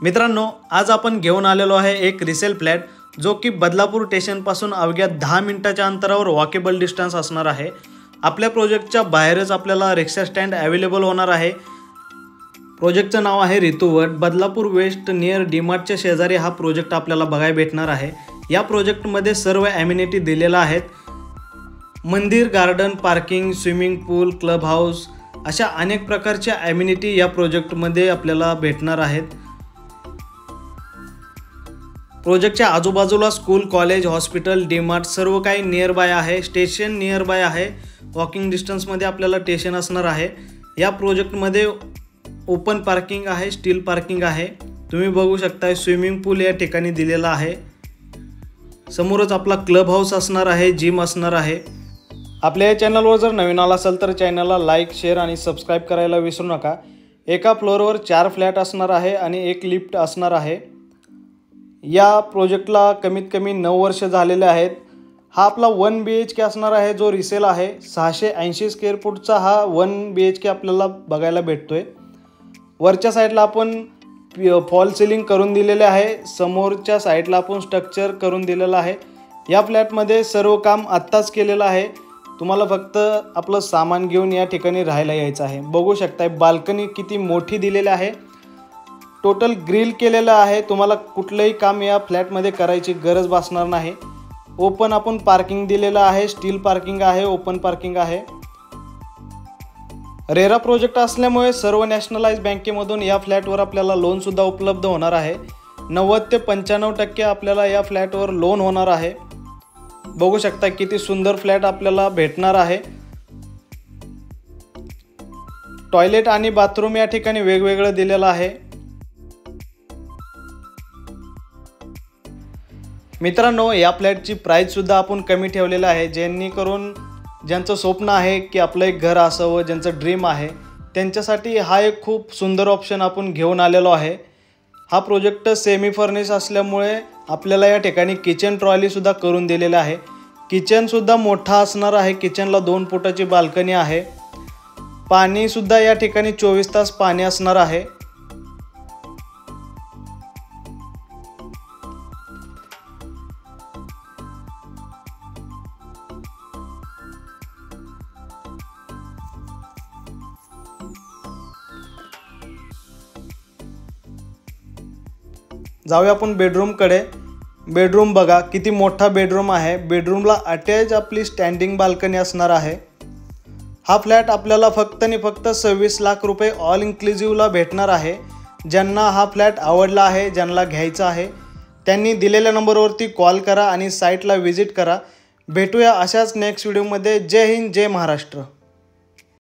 मित्रांनो, आज आपण घेऊन आलेलो आहे एक रिसेल फ्लॅट जो की बदलापूर स्टेशन पासून अवघ्या 10 मिनिटाच्या अंतरावर वॉकेबल डिस्टन्स असणार आहे। आपल्या प्रोजेक्टच्या बाहेरच आपल्याला रिक्षा स्टँड अवेलेबल होणार आहे। प्रोजेक्टचं नाव आहे ऋतुवट। बदलापूर वेस्ट नियर डीमार्टच्या शेजारी हा प्रोजेक्ट आपल्याला बघायला भेटणार आहे। या प्रोजेक्टमध्ये सर्व ॲम्युनिटी दिलेला आहेत। मंदिर, गार्डन, पार्किंग, स्विमिंग पूल, क्लब हाऊस अशा अनेक प्रकारच्या ॲम्युनिटी या प्रोजेक्टमध्ये आपल्याला भेटणार आहेत। प्रोजेक्टच्या आजूबाजूला स्कूल, कॉलेज, हॉस्पिटल, डीमार्ट सर्व काही नियर बाय आहे। स्टेशन नियर बाय आहे। वॉकिंग डिस्टन्समध्ये आपल्याला स्टेशन असणार आहे। या प्रोजेक्टमध्ये ओपन पार्किंग आहे, स्टील पार्किंग आहे। तुम्ही बघू शकता स्विमिंग पूल या ठिकाणी दिलेला आहे। समोरच आपला क्लब हाऊस असणार आहे, जिम असणार आहे। आपल्या या चॅनलवर जर नवीन आला असाल तर चॅनलला लाईक, शेअर आणि सबस्क्राइब करायला विसरू नका। एका फ्लोअरवर 4 फ्लॅट असणार आहे आणि एक लिफ्ट असणार आहे। या प्रोजेक्टला कमीत कमी 9 वर्ष झालेले आहेत। हा आपला 1 BHK असणार आहे जो रिसेल आहे। 680 स्क्वेअर फूटचा हा 1 BHK आपल्याला बघायला भेटतोय। वरच्या साईडला आपण फॉल सिलिंग करून दिलेले आहे। समोरच्या साईडला आपण स्ट्रक्चर करून दिलेला आहे। या फ्लॅटमध्ये सर्व काम आत्ताच केलेलं आहे। तुम्हाला फक्त आपलं सामान घेऊन या ठिकाणी राहायला यायचं आहे। बघू शकताय बाल्कनी किती मोठी दिलेली आहे। टोटल ग्रिल केलेलं आहे। तुम्हाला कुठलंही काम या फ्लॅटमध्ये करायची गरज भासणार नाही। ओपन आपण पार्किंग दिलेलं आहे, स्टील पार्किंग आहे, ओपन पार्किंग आहे। रेरा प्रोजेक्ट असल्यामुळे सर्व नॅशनलाइज बँकेमधून या फ्लॅटवर आपल्याला लोन सुद्धा उपलब्ध होणार आहे। 90 ते 95% आपल्याला या फ्लॅटवर लोन होणार आहे। बघू शकता किती सुंदर फ्लॅट आपल्याला भेटणार आहे। टॉयलेट आणि बाथरूम या ठिकाणी वेगवेगळं दिलेलं आहे। मित्रांनो, या फ्लॅटची प्राइस सुद्धा आपण कमी ठेवलेलं आहे। जेणेकरून ज्यांचं स्वप्न आहे की आपलं एक घर असावं, ज्यांचं ड्रीम आहे, त्यांच्यासाठी हा एक खूप सुंदर ऑप्शन आपण घेऊन आलेलो आहे। हा प्रोजेक्ट सेमी फर्निश असल्यामुळे आपल्याला या ठिकाणी किचन ट्रॉली सुद्धा करून दिलेलं आहे। किचन सुद्धा मोठा असणार आहे। किचनला 2 फुटाची बाल्कनी आहे। पाणी सुद्धा या ठिकाणी 24 तास पाणी असणार आहे। जाऊया आपण बेडरूमकडे। बेडरूम बघा किती मोठा बेडरूम आहे। बेडरूमला अटॅच आपली स्टँडिंग बाल्कनी असणार आहे। हा फ्लॅट आपल्याला फक्त आणि फक्त 26 लाख रुपये ऑल इन्क्लुझिव्हला भेटणार आहे। ज्यांना हा फ्लॅट आवडला आहे, ज्यांना घ्यायचा आहे, त्यांनी दिलेल्या नंबरवरती कॉल करा आणि साईटला व्हिजिट करा। भेटूया अशाच नेक्स्ट व्हिडिओमध्ये। जय हिंद, जय महाराष्ट्र।